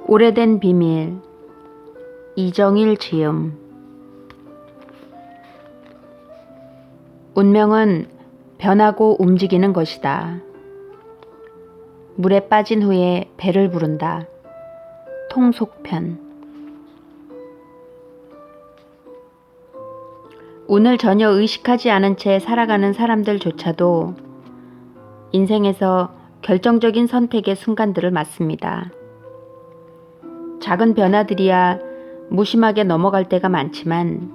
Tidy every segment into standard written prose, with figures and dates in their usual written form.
오래된 비밀. 이정일 지음. 운명은 변하고 움직이는 것이다. 물에 빠진 후에 배를 부른다. 통속편. 운을 전혀 의식하지 않은 채 살아가는 사람들조차도 인생에서 결정적인 선택의 순간들을 맞습니다. 작은 변화들이야 무심하게 넘어갈 때가 많지만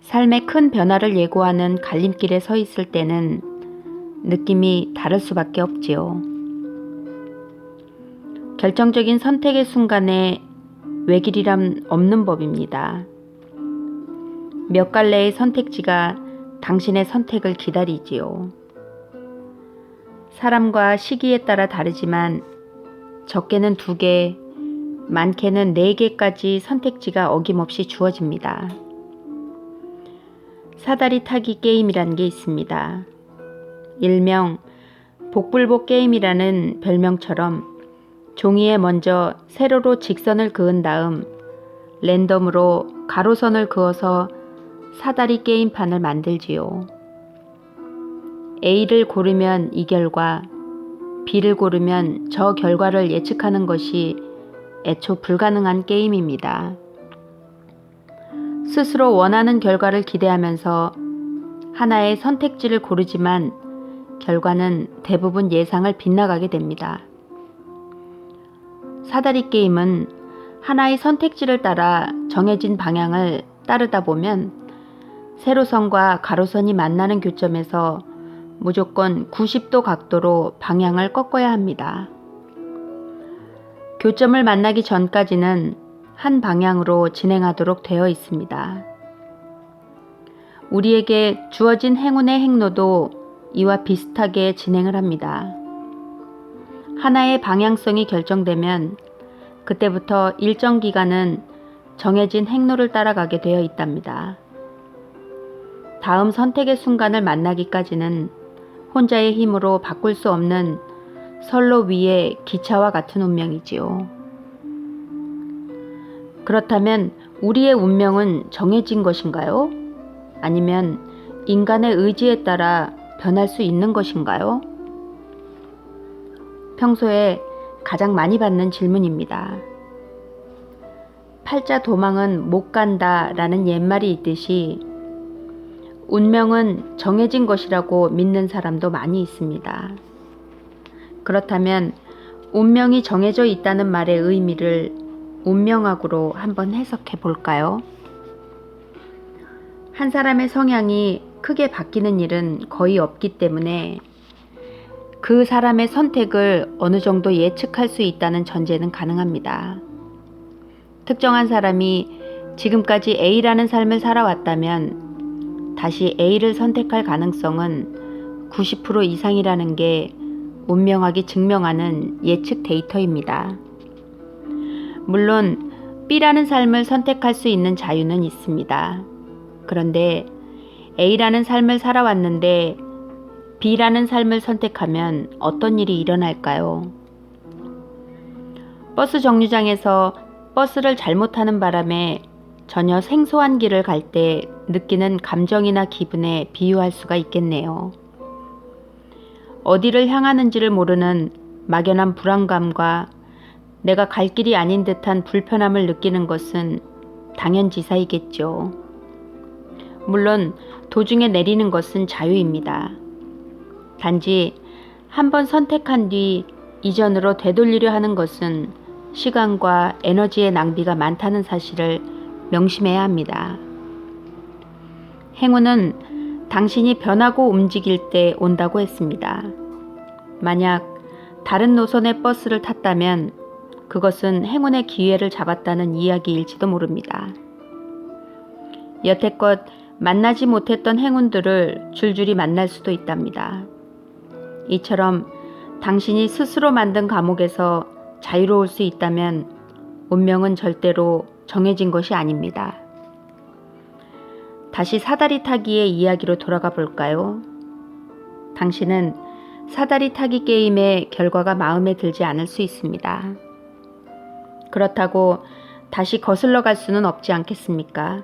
삶의 큰 변화를 예고하는 갈림길에 서 있을 때는 느낌이 다를 수밖에 없지요. 결정적인 선택의 순간에 외길이란 없는 법입니다. 몇 갈래의 선택지가 당신의 선택을 기다리지요. 사람과 시기에 따라 다르지만 적게는 2개, 많게는 4개까지 선택지가 어김없이 주어집니다. 사다리 타기 게임이라는 게 있습니다. 일명 복불복 게임이라는 별명처럼 종이에 먼저 세로로 직선을 그은 다음 랜덤으로 가로선을 그어서 사다리 게임판을 만들지요. A를 고르면 이 결과, B를 고르면 저 결과를 예측하는 것이 애초 불가능한 게임입니다. 스스로 원하는 결과를 기대하면서 하나의 선택지를 고르지만 결과는 대부분 예상을 빗나가게 됩니다. 사다리 게임은 하나의 선택지를 따라 정해진 방향을 따르다 보면 세로선과 가로선이 만나는 교점에서 무조건 90도 각도로 방향을 꺾어야 합니다. 교점을 만나기 전까지는 한 방향으로 진행하도록 되어 있습니다. 우리에게 주어진 행운의 행로도 이와 비슷하게 진행을 합니다. 하나의 방향성이 결정되면 그때부터 일정 기간은 정해진 행로를 따라가게 되어 있답니다. 다음 선택의 순간을 만나기까지는 혼자의 힘으로 바꿀 수 없는 선로 위의 기차와 같은 운명이지요. 그렇다면 우리의 운명은 정해진 것인가요? 아니면 인간의 의지에 따라 변할 수 있는 것인가요? 평소에 가장 많이 받는 질문입니다. 팔자 도망은 못 간다 라는 옛말이 있듯이 운명은 정해진 것이라고 믿는 사람도 많이 있습니다. 그렇다면 운명이 정해져 있다는 말의 의미를 운명학으로 한번 해석해 볼까요? 한 사람의 성향이 크게 바뀌는 일은 거의 없기 때문에 그 사람의 선택을 어느 정도 예측할 수 있다는 전제는 가능합니다. 특정한 사람이 지금까지 A라는 삶을 살아왔다면 다시 A를 선택할 가능성은 90% 이상이라는 게 운명학이 증명하는 예측 데이터입니다. 물론 B라는 삶을 선택할 수 있는 자유는 있습니다. 그런데 A라는 삶을 살아왔는데 B라는 삶을 선택하면 어떤 일이 일어날까요? 버스 정류장에서 버스를 잘못 타는 바람에 전혀 생소한 길을 갈 때 느끼는 감정이나 기분에 비유할 수가 있겠네요. 어디를 향하는지를 모르는 막연한 불안감과 내가 갈 길이 아닌 듯한 불편함을 느끼는 것은 당연지사이겠죠. 물론 도중에 내리는 것은 자유입니다. 단지 한번 선택한 뒤 이전으로 되돌리려 하는 것은 시간과 에너지의 낭비가 많다는 사실을 명심해야 합니다. 행운은 당신이 변하고 움직일 때 온다고 했습니다. 만약 다른 노선의 버스를 탔다면 그것은 행운의 기회를 잡았다는 이야기일지도 모릅니다. 여태껏 만나지 못했던 행운들을 줄줄이 만날 수도 있답니다. 이처럼 당신이 스스로 만든 감옥에서 자유로울 수 있다면 운명은 절대로 정해진 것이 아닙니다. 다시 사다리 타기의 이야기로 돌아가 볼까요? 당신은 사다리 타기 게임의 결과가 마음에 들지 않을 수 있습니다. 그렇다고 다시 거슬러 갈 수는 없지 않겠습니까?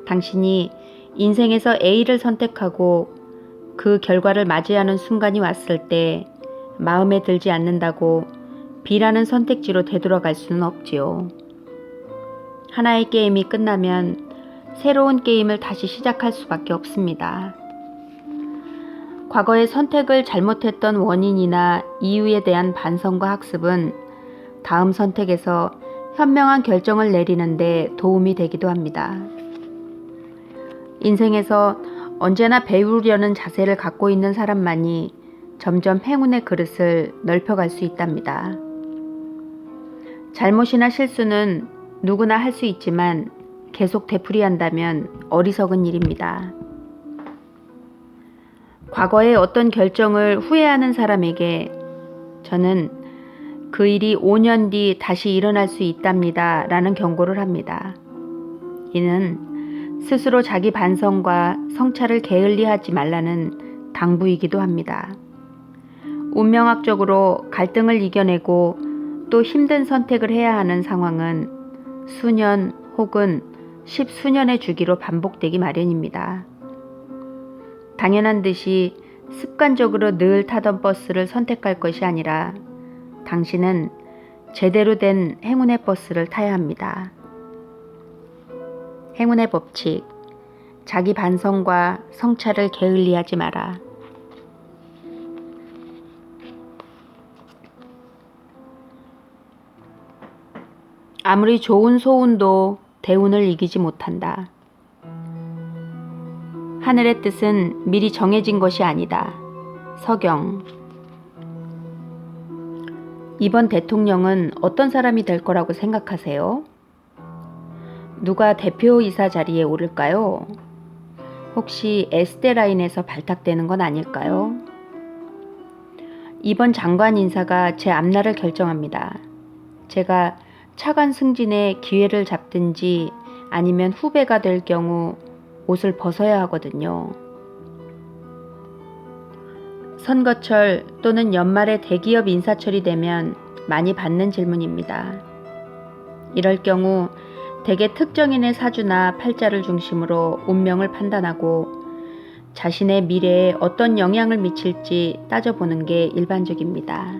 당신이 인생에서 A를 선택하고 그 결과를 맞이하는 순간이 왔을 때 마음에 들지 않는다고 B라는 선택지로 되돌아갈 수는 없지요. 하나의 게임이 끝나면 새로운 게임을 다시 시작할 수밖에 없습니다. 과거의 선택을 잘못했던 원인이나 이유에 대한 반성과 학습은 다음 선택에서 현명한 결정을 내리는데 도움이 되기도 합니다. 인생에서 언제나 배우려는 자세를 갖고 있는 사람만이 점점 행운의 그릇을 넓혀갈 수 있답니다. 잘못이나 실수는 누구나 할 수 있지만 계속 되풀이한다면 어리석은 일입니다. 과거의 어떤 결정을 후회하는 사람에게 저는 그 일이 5년 뒤 다시 일어날 수 있답니다 라는 경고를 합니다. 이는 스스로 자기 반성과 성찰을 게을리하지 말라는 당부이기도 합니다. 운명학적으로 갈등을 이겨내고 또 힘든 선택을 해야 하는 상황은 수년 혹은 십수년의 주기로 반복되기 마련입니다. 당연한 듯이 습관적으로 늘 타던 버스를 선택할 것이 아니라 당신은 제대로 된 행운의 버스를 타야 합니다. 행운의 법칙, 자기 반성과 성찰을 게을리하지 마라. 아무리 좋은 소운도 대운을 이기지 못한다. 하늘의 뜻은 미리 정해진 것이 아니다. 서경. 이번 대통령은 어떤 사람이 될 거라고 생각하세요? 누가 대표이사 자리에 오를까요? 혹시 S대라인에서 발탁되는 건 아닐까요? 이번 장관 인사가 제 앞날을 결정합니다. 제가 차관 승진의 기회를 잡든지 아니면 후배가 될 경우 옷을 벗어야 하거든요. 선거철 또는 연말에 대기업 인사철이 되면 많이 받는 질문입니다. 이럴 경우 대개 특정인의 사주나 팔자를 중심으로 운명을 판단하고 자신의 미래에 어떤 영향을 미칠지 따져보는 게 일반적입니다.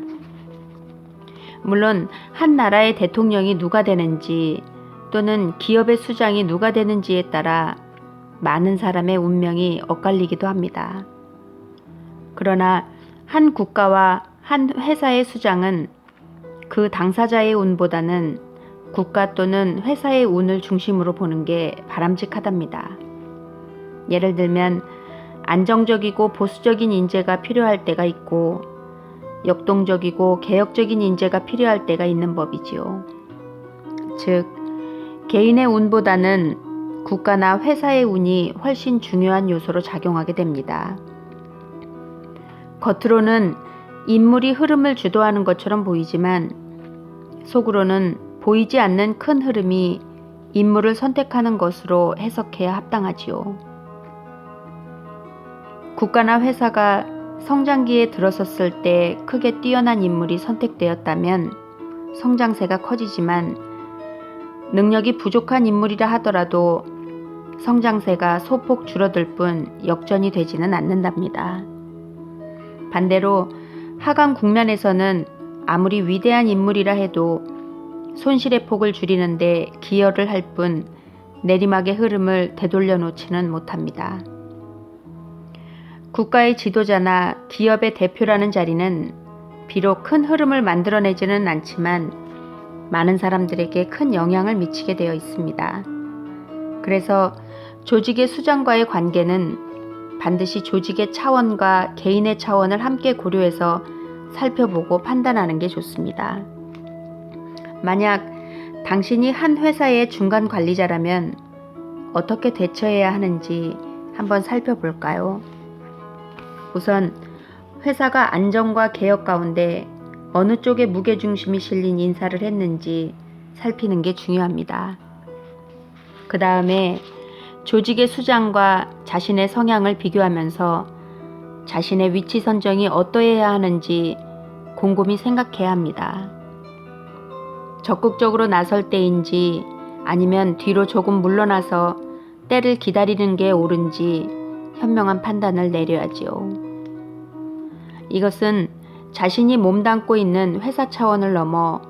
물론 한 나라의 대통령이 누가 되는지 또는 기업의 수장이 누가 되는지에 따라 많은 사람의 운명이 엇갈리기도 합니다. 그러나 한 국가와 한 회사의 수장은 그 당사자의 운보다는 국가 또는 회사의 운을 중심으로 보는 게 바람직하답니다. 예를 들면 안정적이고 보수적인 인재가 필요할 때가 있고 역동적이고 개혁적인 인재가 필요할 때가 있는 법이지요. 즉, 개인의 운보다는 국가나 회사의 운이 훨씬 중요한 요소로 작용하게 됩니다. 겉으로는 인물이 흐름을 주도하는 것처럼 보이지만 속으로는 보이지 않는 큰 흐름이 인물을 선택하는 것으로 해석해야 합당하지요. 국가나 회사가 성장기에 들어섰을 때 크게 뛰어난 인물이 선택되었다면 성장세가 커지지만 능력이 부족한 인물이라 하더라도 성장세가 소폭 줄어들 뿐 역전이 되지는 않는답니다. 반대로 하강 국면에서는 아무리 위대한 인물이라 해도 손실의 폭을 줄이는데 기여를 할 뿐 내리막의 흐름을 되돌려 놓지는 못합니다. 국가의 지도자나 기업의 대표라는 자리는 비록 큰 흐름을 만들어내지는 않지만 많은 사람들에게 큰 영향을 미치게 되어 있습니다. 그래서 조직의 수장과의 관계는 반드시 조직의 차원과 개인의 차원을 함께 고려해서 살펴보고 판단하는 게 좋습니다. 만약 당신이 한 회사의 중간 관리자라면 어떻게 대처해야 하는지 한번 살펴볼까요? 우선 회사가 안정과 개혁 가운데 어느 쪽에 무게중심이 실린 인사를 했는지 살피는 게 중요합니다. 그 다음에 조직의 수장과 자신의 성향을 비교하면서 자신의 위치 선정이 어떠해야 하는지 곰곰이 생각해야 합니다. 적극적으로 나설 때인지 아니면 뒤로 조금 물러나서 때를 기다리는 게 옳은지 현명한 판단을 내려야지요. 이것은 자신이 몸담고 있는 회사 차원을 넘어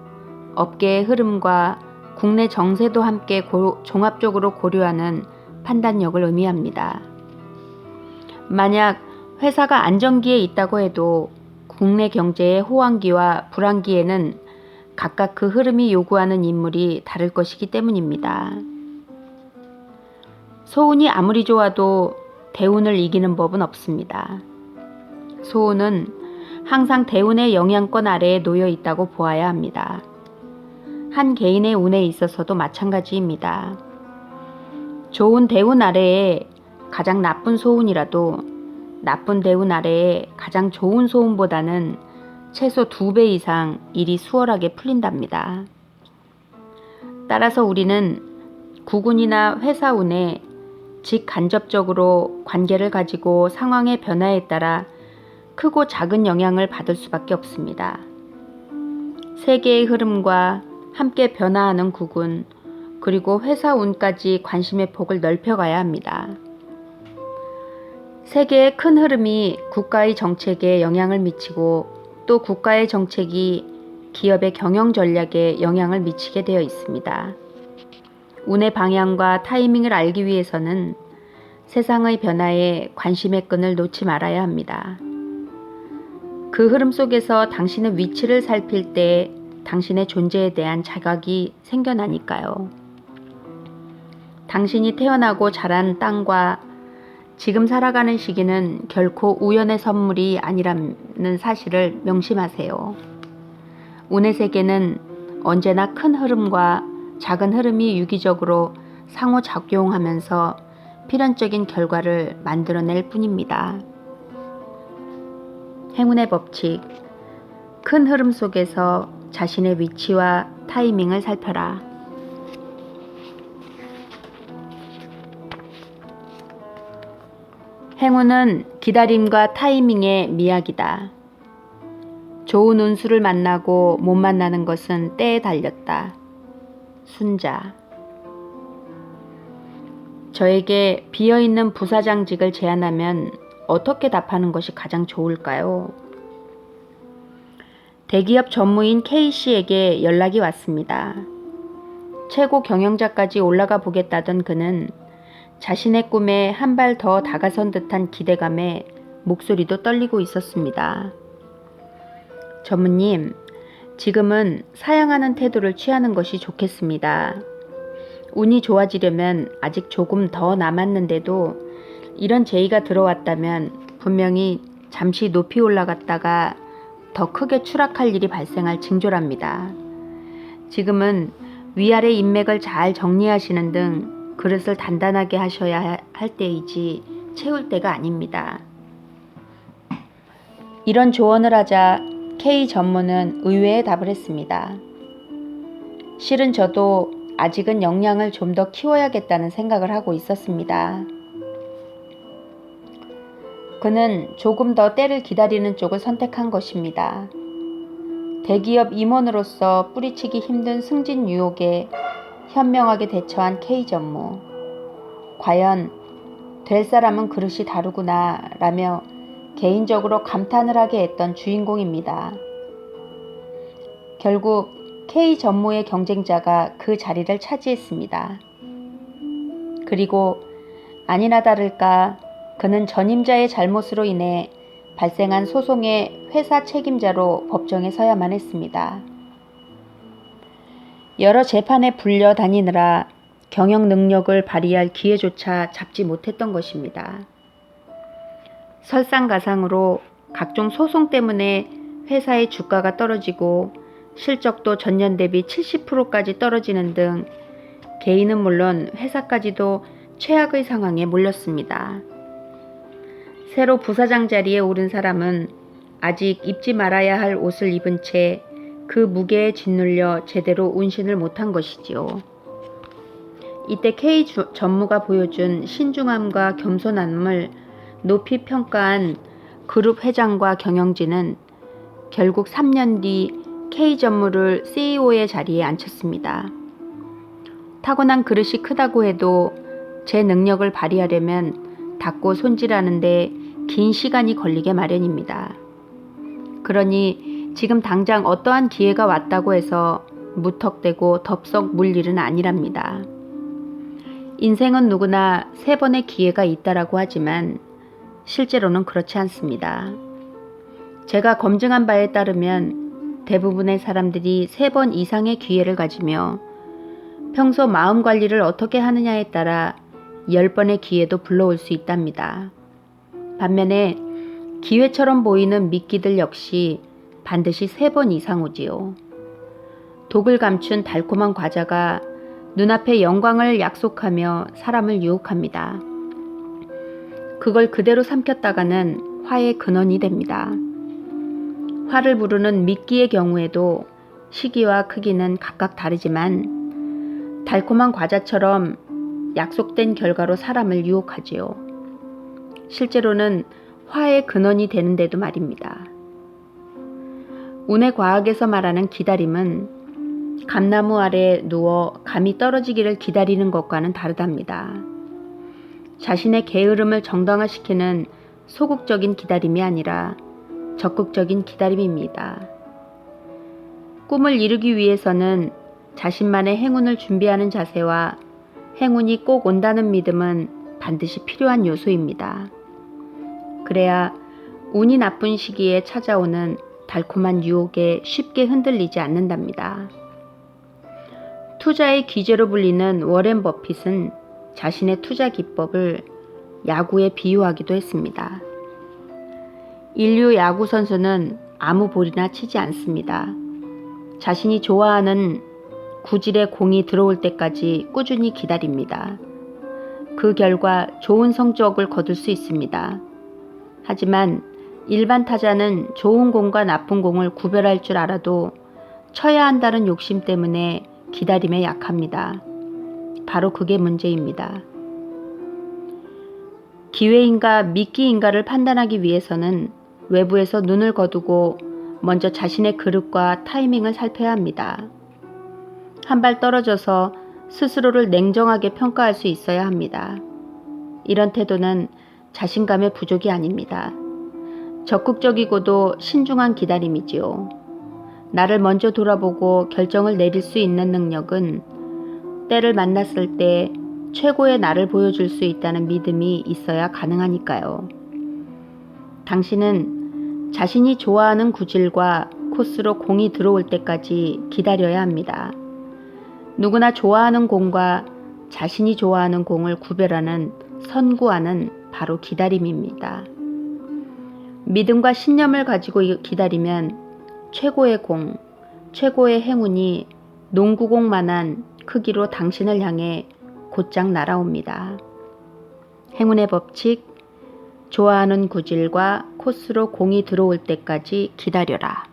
업계의 흐름과 국내 정세도 함께 종합적으로 고려하는 판단력을 의미합니다. 만약 회사가 안정기에 있다고 해도 국내 경제의 호황기와 불황기에는 각각 그 흐름이 요구하는 인물이 다를 것이기 때문입니다. 소운이 아무리 좋아도 대운을 이기는 법은 없습니다. 소운은 항상 대운의 영향권 아래에 놓여 있다고 보아야 합니다. 한 개인의 운에 있어서도 마찬가지입니다. 좋은 대운 아래에 가장 나쁜 소운이라도 나쁜 대운 아래에 가장 좋은 소운보다는 최소 2배 이상 일이 수월하게 풀린답니다. 따라서 우리는 구군이나 회사 운에 직간접적으로 관계를 가지고 상황의 변화에 따라 크고 작은 영향을 받을 수밖에 없습니다. 세계의 흐름과 함께 변화하는 구군, 그리고 회사 운까지 관심의 폭을 넓혀가야 합니다. 세계의 큰 흐름이 국가의 정책에 영향을 미치고 또 국가의 정책이 기업의 경영 전략에 영향을 미치게 되어 있습니다. 운의 방향과 타이밍을 알기 위해서는 세상의 변화에 관심의 끈을 놓지 말아야 합니다. 그 흐름 속에서 당신의 위치를 살필 때 당신의 존재에 대한 자각이 생겨나니까요. 당신이 태어나고 자란 땅과 지금 살아가는 시기는 결코 우연의 선물이 아니라는 사실을 명심하세요. 운의 세계는 언제나 큰 흐름과 작은 흐름이 유기적으로 상호작용하면서 필연적인 결과를 만들어낼 뿐입니다. 행운의 법칙, 큰 흐름 속에서 자신의 위치와 타이밍을 살펴라. 행운은 기다림과 타이밍의 미학이다. 좋은 운수를 만나고 못 만나는 것은 때에 달렸다. 순자. 저에게 비어있는 부사장직을 제안하면 어떻게 답하는 것이 가장 좋을까요? 대기업 전무인 K씨에게 연락이 왔습니다. 최고 경영자까지 올라가 보겠다던 그는 자신의 꿈에 한 발 더 다가선 듯한 기대감에 목소리도 떨리고 있었습니다. 전무님, 지금은 사양하는 태도를 취하는 것이 좋겠습니다. 운이 좋아지려면 아직 조금 더 남았는데도 이런 제의가 들어왔다면 분명히 잠시 높이 올라갔다가 더 크게 추락할 일이 발생할 징조랍니다. 지금은 위아래 인맥을 잘 정리하시는 등 그릇을 단단하게 하셔야 할 때이지 채울 때가 아닙니다. 이런 조언을 하자 K 전무는 의외의 답을 했습니다. 실은 저도 아직은 역량을 좀 더 키워야겠다는 생각을 하고 있었습니다. 그는 조금 더 때를 기다리는 쪽을 선택한 것입니다. 대기업 임원으로서 뿌리치기 힘든 승진 유혹에 현명하게 대처한 K 전무. 과연 될 사람은 그릇이 다르구나 라며 개인적으로 감탄을 하게 했던 주인공입니다. 결국 K 전무의 경쟁자가 그 자리를 차지했습니다. 그리고 아니나 다를까 그는 전임자의 잘못으로 인해 발생한 소송의 회사 책임자로 법정에 서야만 했습니다. 여러 재판에 불려 다니느라 경영 능력을 발휘할 기회조차 잡지 못했던 것입니다. 설상가상으로 각종 소송 때문에 회사의 주가가 떨어지고 실적도 전년 대비 70%까지 떨어지는 등 개인은 물론 회사까지도 최악의 상황에 몰렸습니다. 새로 부사장 자리에 오른 사람은 아직 입지 말아야 할 옷을 입은 채 그 무게에 짓눌려 제대로 운신을 못한 것이지요. 이때 K 전무가 보여준 신중함과 겸손함을 높이 평가한 그룹 회장과 경영진은 결국 3년 뒤 K 전무를 CEO의 자리에 앉혔습니다. 타고난 그릇이 크다고 해도 제 능력을 발휘하려면 닦고 손질하는데 긴 시간이 걸리게 마련입니다. 그러니 지금 당장 어떠한 기회가 왔다고 해서 무턱대고 덥석 물 일은 아니랍니다. 인생은 누구나 3번의 기회가 있다라고 하지만 실제로는 그렇지 않습니다. 제가 검증한 바에 따르면 대부분의 사람들이 3번 이상의 기회를 가지며 평소 마음 관리를 어떻게 하느냐에 따라 10번의 기회도 불러올 수 있답니다. 반면에 기회처럼 보이는 미끼들 역시 반드시 3번 이상 오지요. 독을 감춘 달콤한 과자가 눈앞에 영광을 약속하며 사람을 유혹합니다. 그걸 그대로 삼켰다가는 화의 근원이 됩니다. 화를 부르는 미끼의 경우에도 시기와 크기는 각각 다르지만 달콤한 과자처럼 약속된 결과로 사람을 유혹하지요. 실제로는 화의 근원이 되는데도 말입니다. 운의 과학에서 말하는 기다림은 감나무 아래 누워 감이 떨어지기를 기다리는 것과는 다르답니다. 자신의 게으름을 정당화시키는 소극적인 기다림이 아니라 적극적인 기다림입니다. 꿈을 이루기 위해서는 자신만의 행운을 준비하는 자세와 행운이 꼭 온다는 믿음은 반드시 필요한 요소입니다. 그래야 운이 나쁜 시기에 찾아오는 달콤한 유혹에 쉽게 흔들리지 않는답니다. 투자의 귀재로 불리는 워렌 버핏은 자신의 투자 기법을 야구에 비유하기도 했습니다. 인류 야구 선수는 아무 볼이나 치지 않습니다. 자신이 좋아하는 구질의 공이 들어올 때까지 꾸준히 기다립니다. 그 결과 좋은 성적을 거둘 수 있습니다. 하지만 일반 타자는 좋은 공과 나쁜 공을 구별할 줄 알아도 쳐야 한다는 욕심 때문에 기다림에 약합니다. 바로 그게 문제입니다. 기회인가 미끼인가를 판단하기 위해서는 외부에서 눈을 거두고 먼저 자신의 그릇과 타이밍을 살펴야 합니다. 한 발 떨어져서 스스로를 냉정하게 평가할 수 있어야 합니다. 이런 태도는 자신감의 부족이 아닙니다. 적극적이고도 신중한 기다림이지요. 나를 먼저 돌아보고 결정을 내릴 수 있는 능력은 때를 만났을 때 최고의 나를 보여줄 수 있다는 믿음이 있어야 가능하니까요. 당신은 자신이 좋아하는 구질과 코스로 공이 들어올 때까지 기다려야 합니다. 누구나 좋아하는 공과 자신이 좋아하는 공을 구별하는 선구안은 바로 기다림입니다. 믿음과 신념을 가지고 기다리면 최고의 공, 최고의 행운이 농구공만한 크기로 당신을 향해 곧장 날아옵니다. 행운의 법칙, 좋아하는 구질과 코스로 공이 들어올 때까지 기다려라.